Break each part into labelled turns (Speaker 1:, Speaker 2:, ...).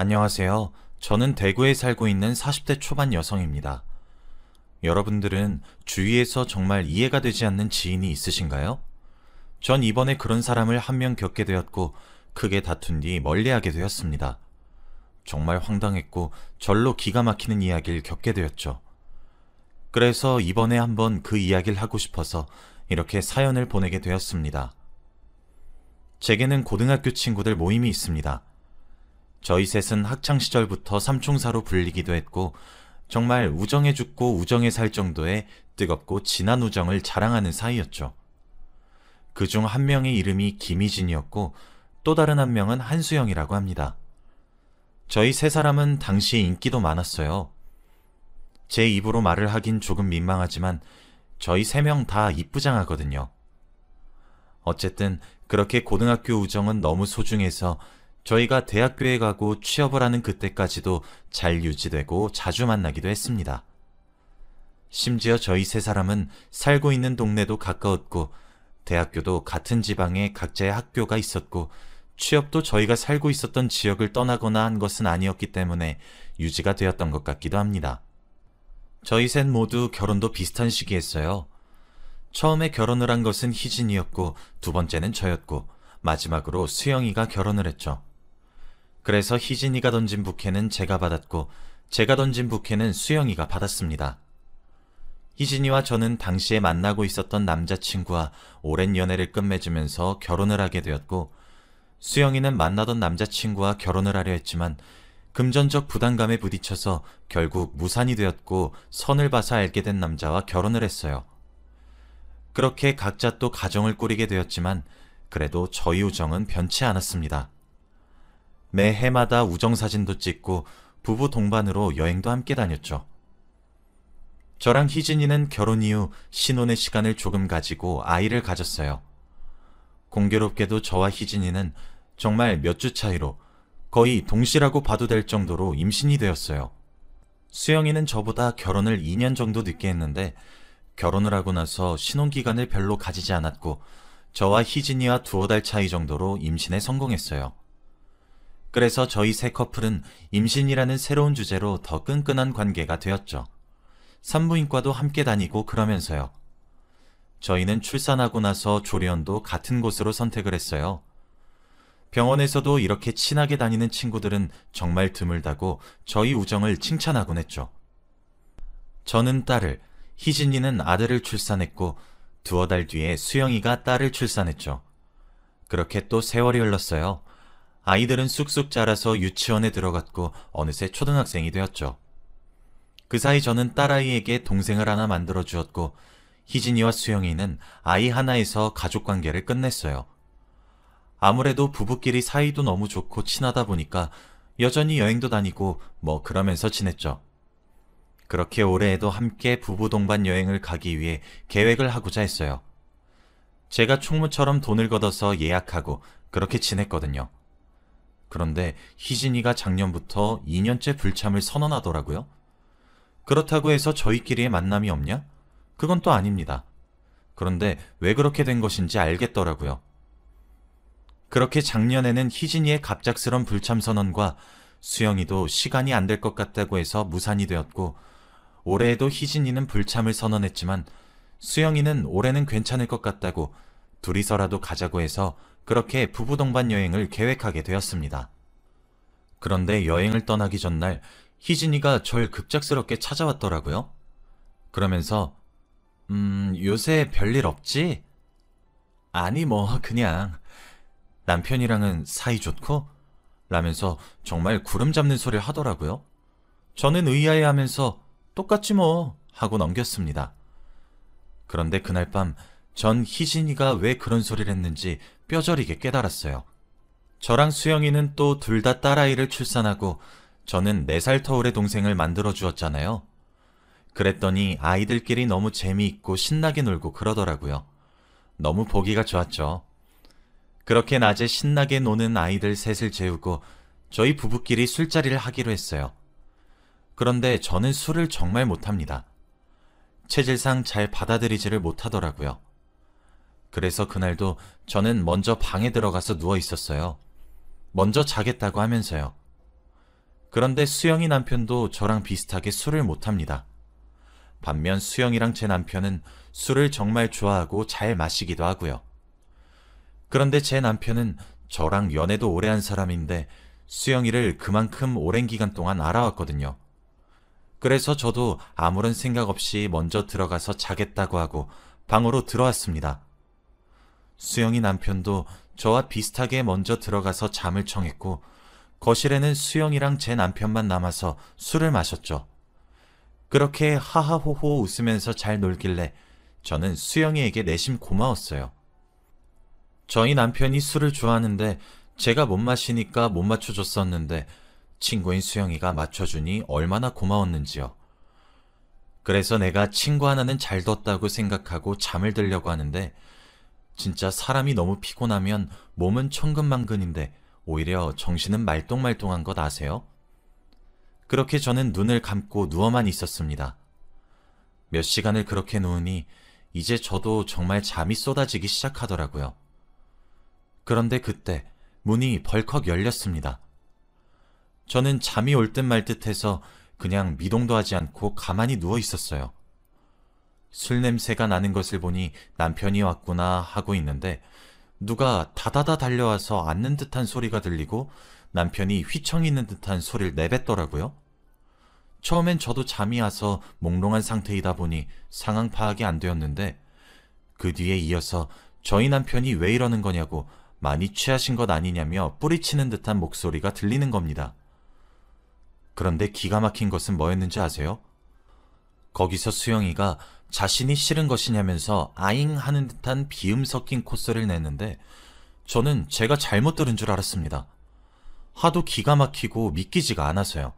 Speaker 1: 안녕하세요. 저는 대구에 살고 있는 40대 초반 여성입니다. 여러분들은 주위에서 정말 이해가 되지 않는 지인이 있으신가요? 전 이번에 그런 사람을 한 명 겪게 되었고 크게 다툰 뒤 멀리하게 되었습니다. 정말 황당했고 절로 기가 막히는 이야기를 겪게 되었죠. 그래서 이번에 한번 그 이야기를 하고 싶어서 이렇게 사연을 보내게 되었습니다. 제게는 고등학교 친구들 모임이 있습니다. 저희 셋은 학창시절부터 삼총사로 불리기도 했고 정말 우정에 죽고 우정에 살 정도의 뜨겁고 진한 우정을 자랑하는 사이였죠. 그중 한 명의 이름이 김희진이었고 또 다른 한 명은 한수영이라고 합니다. 저희 세 사람은 당시에 인기도 많았어요. 제 입으로 말을 하긴 조금 민망하지만 저희 세 명 다 이쁘장하거든요. 어쨌든 그렇게 고등학교 우정은 너무 소중해서 저희가 대학교에 가고 취업을 하는 그때까지도 잘 유지되고 자주 만나기도 했습니다. 심지어 저희 세 사람은 살고 있는 동네도 가까웠고 대학교도 같은 지방에 각자의 학교가 있었고 취업도 저희가 살고 있었던 지역을 떠나거나 한 것은 아니었기 때문에 유지가 되었던 것 같기도 합니다. 저희 셋 모두 결혼도 비슷한 시기에 했어요. 처음에 결혼을 한 것은 희진이었고 두 번째는 저였고 마지막으로 수영이가 결혼을 했죠. 그래서 희진이가 던진 부케는 제가 받았고 제가 던진 부케는 수영이가 받았습니다. 희진이와 저는 당시에 만나고 있었던 남자친구와 오랜 연애를 끝맺으면서 결혼을 하게 되었고 수영이는 만나던 남자친구와 결혼을 하려 했지만 금전적 부담감에 부딪혀서 결국 무산이 되었고 선을 봐서 알게 된 남자와 결혼을 했어요. 그렇게 각자 또 가정을 꾸리게 되었지만 그래도 저희 우정은 변치 않았습니다. 매 해마다 우정사진도 찍고 부부 동반으로 여행도 함께 다녔죠. 저랑 희진이는 결혼 이후 신혼의 시간을 조금 가지고 아이를 가졌어요. 공교롭게도 저와 희진이는 정말 몇 주 차이로 거의 동시라고 봐도 될 정도로 임신이 되었어요. 수영이는 저보다 결혼을 2년 정도 늦게 했는데 결혼을 하고 나서 신혼기간을 별로 가지지 않았고 저와 희진이와 두어 달 차이 정도로 임신에 성공했어요. 그래서 저희 세 커플은 임신이라는 새로운 주제로 더 끈끈한 관계가 되었죠. 산부인과도 함께 다니고 그러면서요. 저희는 출산하고 나서 조리원도 같은 곳으로 선택을 했어요. 병원에서도 이렇게 친하게 다니는 친구들은 정말 드물다고 저희 우정을 칭찬하곤 했죠. 저는 딸을, 희진이는 아들을 출산했고 두어 달 뒤에 수영이가 딸을 출산했죠. 그렇게 또 세월이 흘렀어요. 아이들은 쑥쑥 자라서 유치원에 들어갔고 어느새 초등학생이 되었죠. 그 사이 저는 딸아이에게 동생을 하나 만들어 주었고 희진이와 수영이는 아이 하나에서 가족관계를 끝냈어요. 아무래도 부부끼리 사이도 너무 좋고 친하다 보니까 여전히 여행도 다니고 뭐 그러면서 지냈죠. 그렇게 올해에도 함께 부부 동반 여행을 가기 위해 계획을 하고자 했어요. 제가 총무처럼 돈을 걷어서 예약하고 그렇게 지냈거든요. 그런데 희진이가 작년부터 2년째 불참을 선언하더라고요. 그렇다고 해서 저희끼리의 만남이 없냐? 그건 또 아닙니다. 그런데 왜 그렇게 된 것인지 알겠더라고요. 그렇게 작년에는 희진이의 갑작스런 불참 선언과 수영이도 시간이 안 될 것 같다고 해서 무산이 되었고 올해에도 희진이는 불참을 선언했지만 수영이는 올해는 괜찮을 것 같다고 둘이서라도 가자고 해서 그렇게 부부 동반 여행을 계획하게 되었습니다. 그런데 여행을 떠나기 전날 희진이가 절 급작스럽게 찾아왔더라고요. 그러면서 요새 별일 없지? 아니 뭐 그냥 남편이랑은 사이 좋고? 라면서 정말 구름 잡는 소리를 하더라고요. 저는 의아해하면서 똑같지 뭐 하고 넘겼습니다. 그런데 그날 밤 전 희진이가 왜 그런 소리를 했는지 뼈저리게 깨달았어요. 저랑 수영이는 또 둘 다 딸아이를 출산하고 저는 4살 터울의 동생을 만들어 주었잖아요. 그랬더니 아이들끼리 너무 재미있고 신나게 놀고 그러더라고요. 너무 보기가 좋았죠. 그렇게 낮에 신나게 노는 아이들 셋을 재우고 저희 부부끼리 술자리를 하기로 했어요. 그런데 저는 술을 정말 못합니다. 체질상 잘 받아들이지를 못하더라고요. 그래서 그날도 저는 먼저 방에 들어가서 누워 있었어요. 먼저 자겠다고 하면서요. 그런데 수영이 남편도 저랑 비슷하게 술을 못합니다. 반면 수영이랑 제 남편은 술을 정말 좋아하고 잘 마시기도 하고요. 그런데 제 남편은 저랑 연애도 오래 한 사람인데 수영이를 그만큼 오랜 기간 동안 알아왔거든요. 그래서 저도 아무런 생각 없이 먼저 들어가서 자겠다고 하고 방으로 들어왔습니다. 수영이 남편도 저와 비슷하게 먼저 들어가서 잠을 청했고 거실에는 수영이랑 제 남편만 남아서 술을 마셨죠. 그렇게 하하호호 웃으면서 잘 놀길래 저는 수영이에게 내심 고마웠어요. 저희 남편이 술을 좋아하는데 제가 못 마시니까 못 맞춰줬었는데 친구인 수영이가 맞춰주니 얼마나 고마웠는지요. 그래서 내가 친구 하나는 잘 뒀다고 생각하고 잠을 들려고 하는데 진짜 사람이 너무 피곤하면 몸은 천근만근인데 오히려 정신은 말똥말똥한 것 아세요? 그렇게 저는 눈을 감고 누워만 있었습니다. 몇 시간을 그렇게 누우니 이제 저도 정말 잠이 쏟아지기 시작하더라고요. 그런데 그때 문이 벌컥 열렸습니다. 저는 잠이 올 듯 말 듯해서 그냥 미동도 하지 않고 가만히 누워 있었어요. 술 냄새가 나는 것을 보니 남편이 왔구나 하고 있는데 누가 다다다 달려와서 앉는 듯한 소리가 들리고 남편이 휘청이는 듯한 소리를 내뱉더라고요. 처음엔 저도 잠이 와서 몽롱한 상태이다 보니 상황 파악이 안 되었는데 그 뒤에 이어서 저희 남편이 왜 이러는 거냐고 많이 취하신 것 아니냐며 뿌리치는 듯한 목소리가 들리는 겁니다. 그런데 기가 막힌 것은 뭐였는지 아세요? 거기서 수영이가 자신이 싫은 것이냐면서 아잉 하는 듯한 비음 섞인 콧소리를 냈는데 저는 제가 잘못 들은 줄 알았습니다. 하도 기가 막히고 믿기지가 않아서요.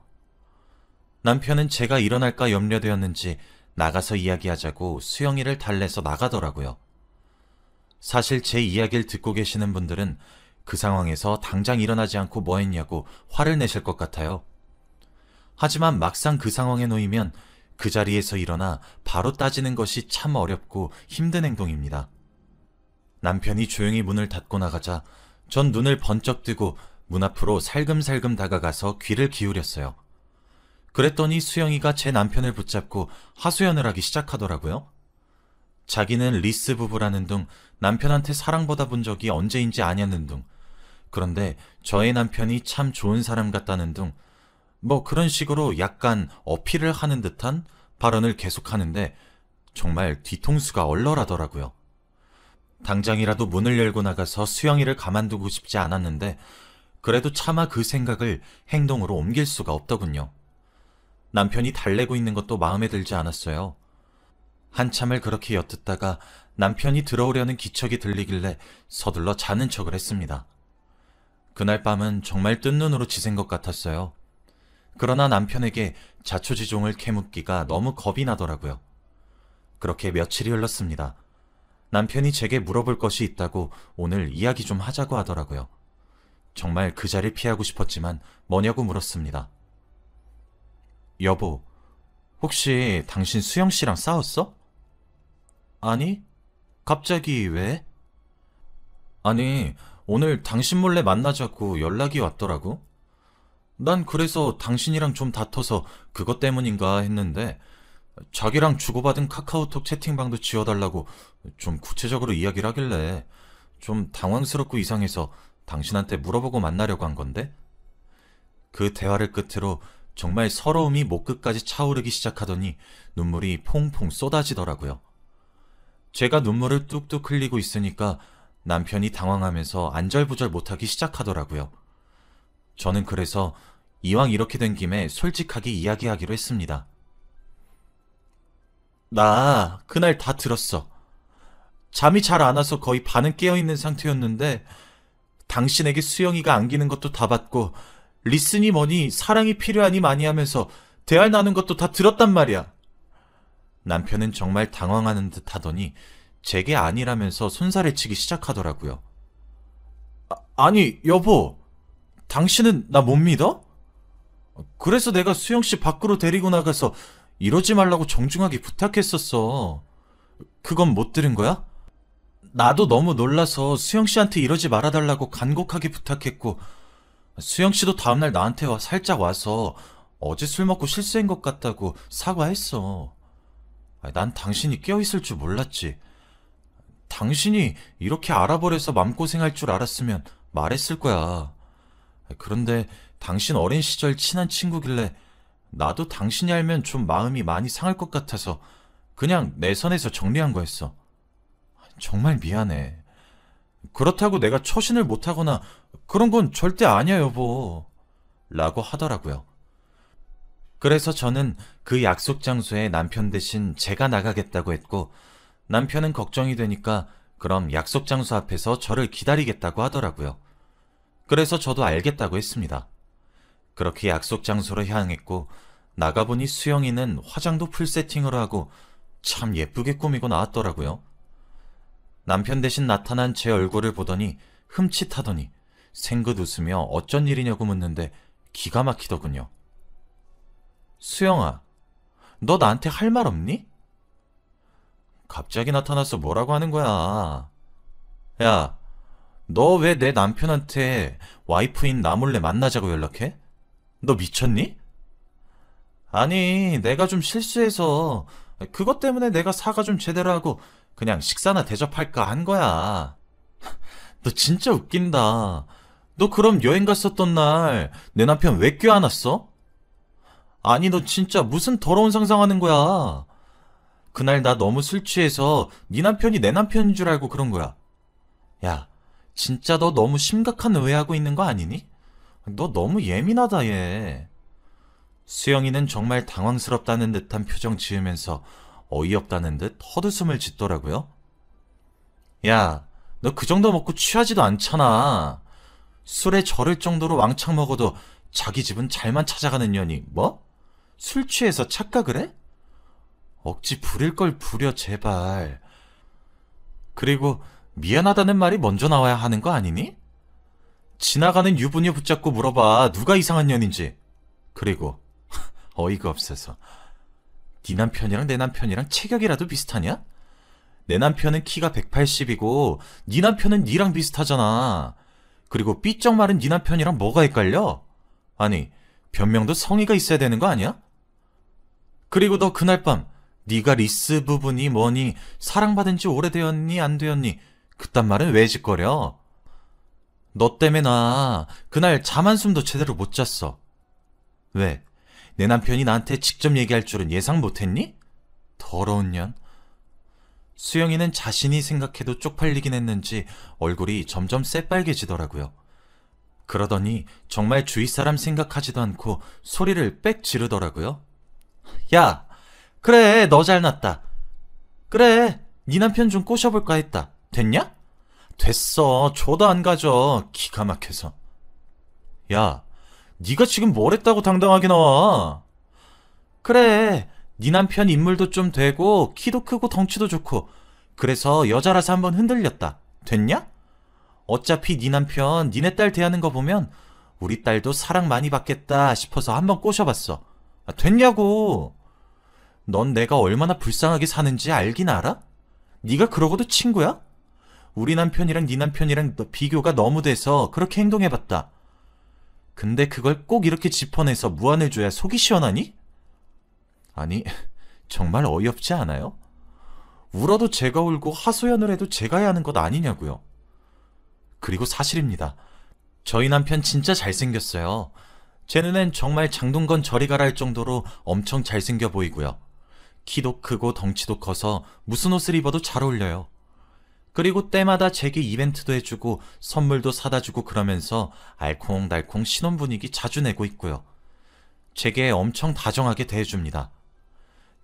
Speaker 1: 남편은 제가 일어날까 염려되었는지 나가서 이야기하자고 수영이를 달래서 나가더라고요. 사실 제 이야기를 듣고 계시는 분들은 그 상황에서 당장 일어나지 않고 뭐 했냐고 화를 내실 것 같아요. 하지만 막상 그 상황에 놓이면 그 자리에서 일어나 바로 따지는 것이 참 어렵고 힘든 행동입니다. 남편이 조용히 문을 닫고 나가자 전 눈을 번쩍 뜨고 문 앞으로 살금살금 다가가서 귀를 기울였어요. 그랬더니 수영이가 제 남편을 붙잡고 하소연을 하기 시작하더라고요. 자기는 리스 부부라는 둥, 남편한테 사랑받아 본 적이 언제인지 아냐는 둥, 그런데 저의 남편이 참 좋은 사람 같다는 둥, 뭐 그런 식으로 약간 어필을 하는 듯한 발언을 계속하는데 정말 뒤통수가 얼얼하더라고요. 당장이라도 문을 열고 나가서 수영이를 가만두고 싶지 않았는데 그래도 차마 그 생각을 행동으로 옮길 수가 없더군요. 남편이 달래고 있는 것도 마음에 들지 않았어요. 한참을 그렇게 엿듣다가 남편이 들어오려는 기척이 들리길래 서둘러 자는 척을 했습니다. 그날 밤은 정말 뜬 눈으로 지샌 것 같았어요. 그러나 남편에게 자초지종을 캐묻기가 너무 겁이 나더라고요. 그렇게 며칠이 흘렀습니다. 남편이 제게 물어볼 것이 있다고 오늘 이야기 좀 하자고 하더라고요. 정말 그 자리를 피하고 싶었지만 뭐냐고 물었습니다. 여보, 혹시 당신 수영 씨랑 싸웠어? 아니, 갑자기 왜? 아니, 오늘 당신 몰래 만나자고 연락이 왔더라고. 난 그래서 당신이랑 좀 다퉈서 그것 때문인가 했는데 자기랑 주고받은 카카오톡 채팅방도 지워달라고 좀 구체적으로 이야기를 하길래 좀 당황스럽고 이상해서 당신한테 물어보고 만나려고 한 건데 그 대화를 끝으로 정말 서러움이 목 끝까지 차오르기 시작하더니 눈물이 퐁퐁 쏟아지더라고요. 제가 눈물을 뚝뚝 흘리고 있으니까 남편이 당황하면서 안절부절 못하기 시작하더라고요. 저는 그래서 이왕 이렇게 된 김에 솔직하게 이야기하기로 했습니다. 나 그날 다 들었어. 잠이 잘 안 와서 거의 반은 깨어있는 상태였는데 당신에게 수영이가 안기는 것도 다 봤고 리슨이 뭐니 사랑이 필요하니 많이 하면서 대화 나눈 것도 다 들었단 말이야. 남편은 정말 당황하는 듯 하더니 제게 아니라면서 손살을 치기 시작하더라고요. 아니 여보, 당신은 나 못 믿어? 그래서 내가 수영씨 밖으로 데리고 나가서 이러지 말라고 정중하게 부탁했었어. 그건 못 들은 거야? 나도 너무 놀라서 수영씨한테 이러지 말아달라고 간곡하게 부탁했고 수영 씨도 다음날 나한테 살짝 와서 어제 술 먹고 실수한 것 같다고 사과했어. 난 당신이 깨어있을 줄 몰랐지. 당신이 이렇게 알아버려서 맘고생할 줄 알았으면 말했을 거야. 그런데 당신 어린 시절 친한 친구길래 나도 당신이 알면 좀 마음이 많이 상할 것 같아서 그냥 내 선에서 정리한 거였어. 정말 미안해. 그렇다고 내가 처신을 못하거나 그런 건 절대 아니야, 여보. 라고 하더라고요. 그래서 저는 그 약속 장소에 남편 대신 제가 나가겠다고 했고, 남편은 걱정이 되니까 그럼 약속 장소 앞에서 저를 기다리겠다고 하더라고요. 그래서 저도 알겠다고 했습니다. 그렇게 약속 장소로 향했고, 나가보니 수영이는 화장도 풀 세팅으로 하고 참 예쁘게 꾸미고 나왔더라고요. 남편 대신 나타난 제 얼굴을 보더니 흠칫하더니 생긋 웃으며 어쩐 일이냐고 묻는데 기가 막히더군요. 수영아, 너 나한테 할 말 없니? 갑자기 나타나서 뭐라고 하는 거야? 야, 너 왜 내 남편한테 와이프인 나 몰래 만나자고 연락해? 너 미쳤니? 아니, 내가 좀 실수해서 그것 때문에 내가 사과 좀 제대로 하고 그냥 식사나 대접할까 한 거야. 너 진짜 웃긴다. 너 그럼 여행 갔었던 날 내 남편 왜 껴안았어? 아니, 너 진짜 무슨 더러운 상상하는 거야. 그날 나 너무 술 취해서 네 남편이 내 남편인 줄 알고 그런 거야. 야, 진짜 너 너무 심각한 오해하고 있는 거 아니니? 너 너무 예민하다, 얘. 수영이는 정말 당황스럽다는 듯한 표정 지으면서 어이없다는 듯 헛웃음을 짓더라고요. 야, 너 그 정도 먹고 취하지도 않잖아. 술에 절을 정도로 왕창 먹어도 자기 집은 잘만 찾아가는 년이 뭐? 술 취해서 착각을 해? 억지 부릴 걸 부려, 제발. 그리고 미안하다는 말이 먼저 나와야 하는 거 아니니? 지나가는 유부녀 붙잡고 물어봐, 누가 이상한 년인지. 그리고 어이가 없어서 네 남편이랑 내 남편이랑 체격이라도 비슷하냐? 내 남편은 키가 180이고 네 남편은 니랑 비슷하잖아. 그리고 삐쩍 마른 네 남편이랑 뭐가 헷갈려? 아니, 변명도 성의가 있어야 되는 거 아니야? 그리고 너 그날 밤 네가 리스 부분이 뭐니, 사랑받은 지 오래되었니 안 되었니, 그딴 말은 왜 짓거려? 너 때문에 나 그날 잠 한숨도 제대로 못 잤어. 왜? 내 남편이 나한테 직접 얘기할 줄은 예상 못했니? 더러운 년. 수영이는 자신이 생각해도 쪽팔리긴 했는지 얼굴이 점점 새빨개지더라고요. 그러더니 정말 주위 사람 생각하지도 않고 소리를 빽 지르더라고요. 야, 그래, 너 잘났다. 그래, 네 남편 좀 꼬셔볼까 했다. 됐냐? 됐어, 줘도 안 가져, 기가 막혀서. 야, 네가 지금 뭘 했다고 당당하게 나와? 그래, 네 남편 인물도 좀 되고 키도 크고 덩치도 좋고 그래서 여자라서 한번 흔들렸다. 됐냐? 어차피 네 남편 니네 딸 대하는 거 보면 우리 딸도 사랑 많이 받겠다 싶어서 한번 꼬셔봤어. 됐냐고. 넌 내가 얼마나 불쌍하게 사는지 알긴 알아? 네가 그러고도 친구야? 우리 남편이랑 네 남편이랑 비교가 너무 돼서 그렇게 행동해봤다. 근데 그걸 꼭 이렇게 짚어내서 무안해줘야 속이 시원하니? 아니, 정말 어이없지 않아요? 울어도 제가 울고 하소연을 해도 제가 해야 하는 것 아니냐고요. 그리고 사실입니다. 저희 남편 진짜 잘생겼어요. 제 눈엔 정말 장동건 저리 가라 할 정도로 엄청 잘생겨 보이고요. 키도 크고 덩치도 커서 무슨 옷을 입어도 잘 어울려요. 그리고 때마다 제게 이벤트도 해주고 선물도 사다 주고 그러면서 알콩달콩 신혼 분위기 자주 내고 있고요. 제게 엄청 다정하게 대해줍니다.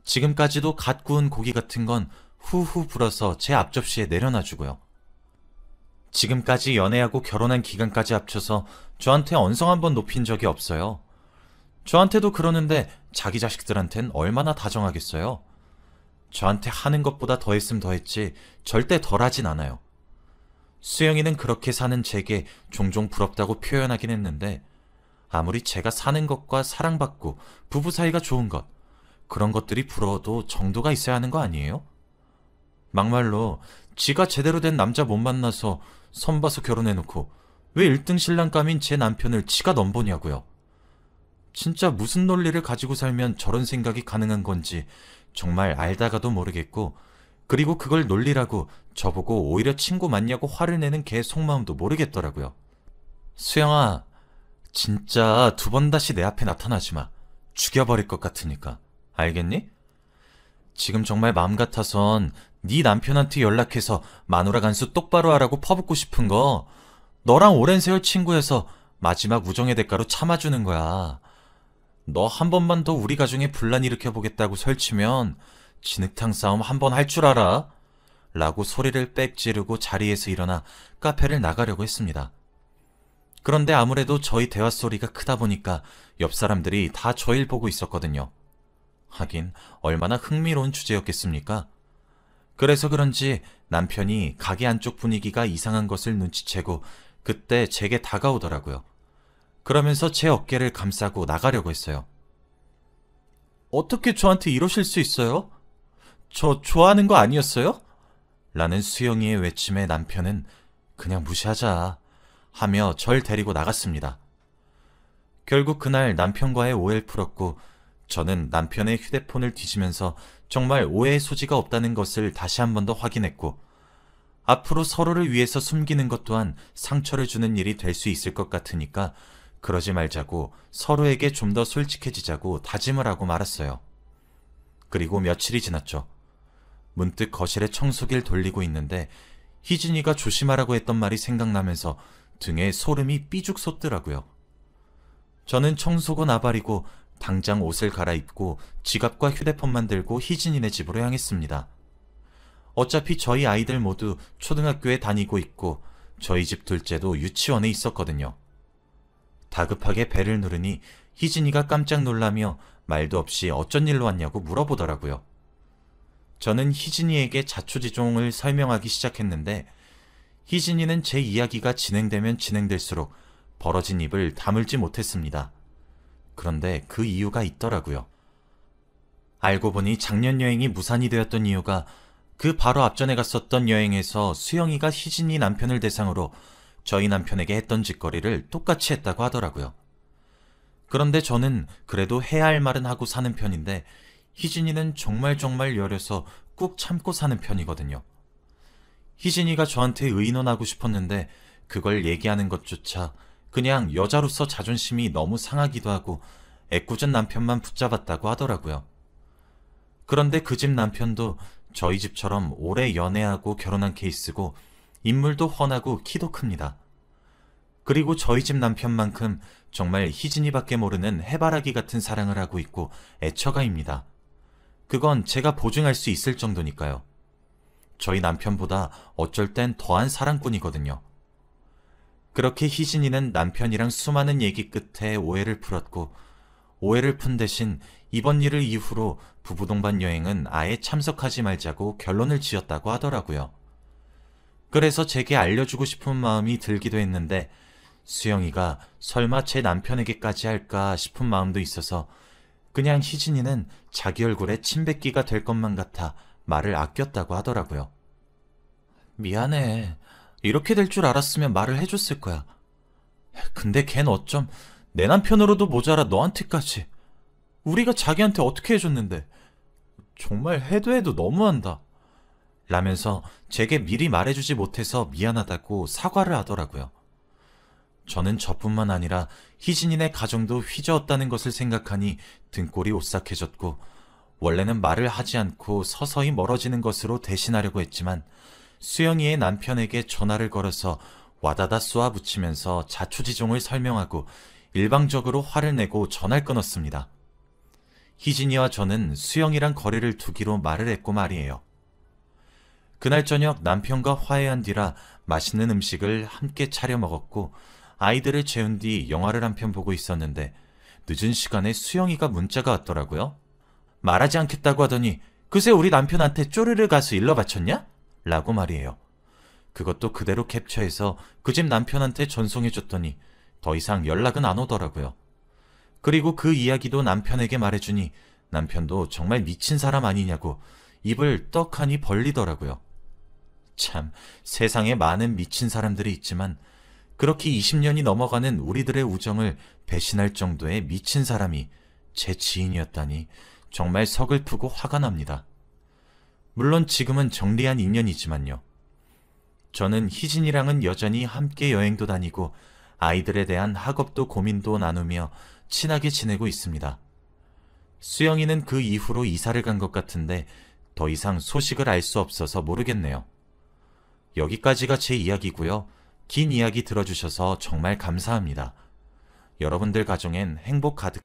Speaker 1: 지금까지도 갓 구운 고기 같은 건 후후 불어서 제 앞접시에 내려놔주고요. 지금까지 연애하고 결혼한 기간까지 합쳐서 저한테 언성 한번 높인 적이 없어요. 저한테도 그러는데 자기 자식들한텐 얼마나 다정하겠어요. 저한테 하는 것보다 더했으면 더했지 절대 덜하진 않아요. 수영이는 그렇게 사는 제게 종종 부럽다고 표현하긴 했는데 아무리 제가 사는 것과 사랑받고 부부 사이가 좋은 것, 그런 것들이 부러워도 정도가 있어야 하는 거 아니에요? 막말로 지가 제대로 된 남자 못 만나서 선 봐서 결혼해놓고 왜 1등 신랑감인 제 남편을 지가 넘보냐고요. 진짜 무슨 논리를 가지고 살면 저런 생각이 가능한 건지 정말 알다가도 모르겠고, 그리고 그걸 논리라고 저보고 오히려 친구 맞냐고 화를 내는 걔 속마음도 모르겠더라고요. 수영아, 진짜 2번 다시 내 앞에 나타나지 마. 죽여버릴 것 같으니까. 알겠니? 지금 정말 마음 같아선 네 남편한테 연락해서 마누라 간수 똑바로 하라고 퍼붓고 싶은 거, 너랑 오랜 세월 친구여서 마지막 우정의 대가로 참아주는 거야. 너 한 번만 더 우리 가정에 분란 일으켜보겠다고 설치면 진흙탕 싸움 한 번 할 줄 알아? 라고 소리를 빽 지르고 자리에서 일어나 카페를 나가려고 했습니다. 그런데 아무래도 저희 대화 소리가 크다 보니까 옆 사람들이 다 저일 보고 있었거든요. 하긴 얼마나 흥미로운 주제였겠습니까? 그래서 그런지 남편이 가게 안쪽 분위기가 이상한 것을 눈치채고 그때 제게 다가오더라고요. 그러면서 제 어깨를 감싸고 나가려고 했어요. 어떻게 저한테 이러실 수 있어요? 저 좋아하는 거 아니었어요? 라는 수영이의 외침에 남편은 그냥 무시하자 하며 절 데리고 나갔습니다. 결국 그날 남편과의 오해를 풀었고, 저는 남편의 휴대폰을 뒤지면서 정말 오해의 소지가 없다는 것을 다시 한 번 더 확인했고, 앞으로 서로를 위해서 숨기는 것 또한 상처를 주는 일이 될 수 있을 것 같으니까 그러지 말자고 서로에게 좀 더 솔직해지자고 다짐을 하고 말았어요. 그리고 며칠이 지났죠. 문득 거실에 청소기를 돌리고 있는데 희진이가 조심하라고 했던 말이 생각나면서 등에 소름이 삐죽 솟더라고요. 저는 청소고 나발이고 당장 옷을 갈아입고 지갑과 휴대폰만 들고 희진이네 집으로 향했습니다. 어차피 저희 아이들 모두 초등학교에 다니고 있고 저희 집 둘째도 유치원에 있었거든요. 다급하게 벨을 누르니 희진이가 깜짝 놀라며 말도 없이 어쩐 일로 왔냐고 물어보더라고요. 저는 희진이에게 자초지종을 설명하기 시작했는데 희진이는 제 이야기가 진행되면 진행될수록 벌어진 입을 다물지 못했습니다. 그런데 그 이유가 있더라고요. 알고 보니 작년 여행이 무산이 되었던 이유가 그 바로 앞전에 갔었던 여행에서 수영이가 희진이 남편을 대상으로 저희 남편에게 했던 짓거리를 똑같이 했다고 하더라고요. 그런데 저는 그래도 해야 할 말은 하고 사는 편인데 희진이는 정말 여려서 꾹 참고 사는 편이거든요. 희진이가 저한테 의논하고 싶었는데 그걸 얘기하는 것조차 그냥 여자로서 자존심이 너무 상하기도 하고 애꿎은 남편만 붙잡았다고 하더라고요. 그런데 그 집 남편도 저희 집처럼 오래 연애하고 결혼한 케이스고 인물도 훤하고 키도 큽니다. 그리고 저희 집 남편만큼 정말 희진이밖에 모르는 해바라기 같은 사랑을 하고 있고 애처가입니다. 그건 제가 보증할 수 있을 정도니까요. 저희 남편보다 어쩔 땐 더한 사랑꾼이거든요. 그렇게 희진이는 남편이랑 수많은 얘기 끝에 오해를 풀었고, 오해를 푼 대신 이번 일을 이후로 부부 동반 여행은 아예 참석하지 말자고 결론을 지었다고 하더라고요. 그래서 제게 알려주고 싶은 마음이 들기도 했는데 수영이가 설마 제 남편에게까지 할까 싶은 마음도 있어서 그냥 희진이는 자기 얼굴에 침 뱉기가 될 것만 같아 말을 아꼈다고 하더라고요. 미안해. 이렇게 될 줄 알았으면 말을 해줬을 거야. 근데 걘 어쩜 내 남편으로도 모자라 너한테까지. 우리가 자기한테 어떻게 해줬는데. 정말 해도 너무한다. 라면서 제게 미리 말해주지 못해서 미안하다고 사과를 하더라고요. 저는 저뿐만 아니라 희진이네 가정도 휘저었다는 것을 생각하니 등골이 오싹해졌고, 원래는 말을 하지 않고 서서히 멀어지는 것으로 대신하려고 했지만 수영이의 남편에게 전화를 걸어서 와다다 쏘아붙이면서 자초지종을 설명하고 일방적으로 화를 내고 전화를 끊었습니다. 희진이와 저는 수영이랑 거리를 두기로 말을 했고 말이에요. 그날 저녁 남편과 화해한 뒤라 맛있는 음식을 함께 차려 먹었고 아이들을 재운 뒤 영화를 한 편 보고 있었는데 늦은 시간에 수영이가 문자가 왔더라고요. 말하지 않겠다고 하더니 그새 우리 남편한테 쪼르르 가서 일러 바쳤냐? 라고 말이에요. 그것도 그대로 캡처해서 그 집 남편한테 전송해줬더니 더 이상 연락은 안 오더라고요. 그리고 그 이야기도 남편에게 말해주니 남편도 정말 미친 사람 아니냐고 입을 떡하니 벌리더라고요. 참, 세상에 많은 미친 사람들이 있지만 그렇게 20년이 넘어가는 우리들의 우정을 배신할 정도의 미친 사람이 제 지인이었다니 정말 서글프고 화가 납니다. 물론 지금은 정리한 인연이지만요. 저는 희진이랑은 여전히 함께 여행도 다니고 아이들에 대한 학업도 고민도 나누며 친하게 지내고 있습니다. 수영이는 그 이후로 이사를 간 것 같은데 더 이상 소식을 알 수 없어서 모르겠네요. 여기까지가 제 이야기고요. 긴 이야기 들어주셔서 정말 감사합니다. 여러분들 가정엔 행복 가득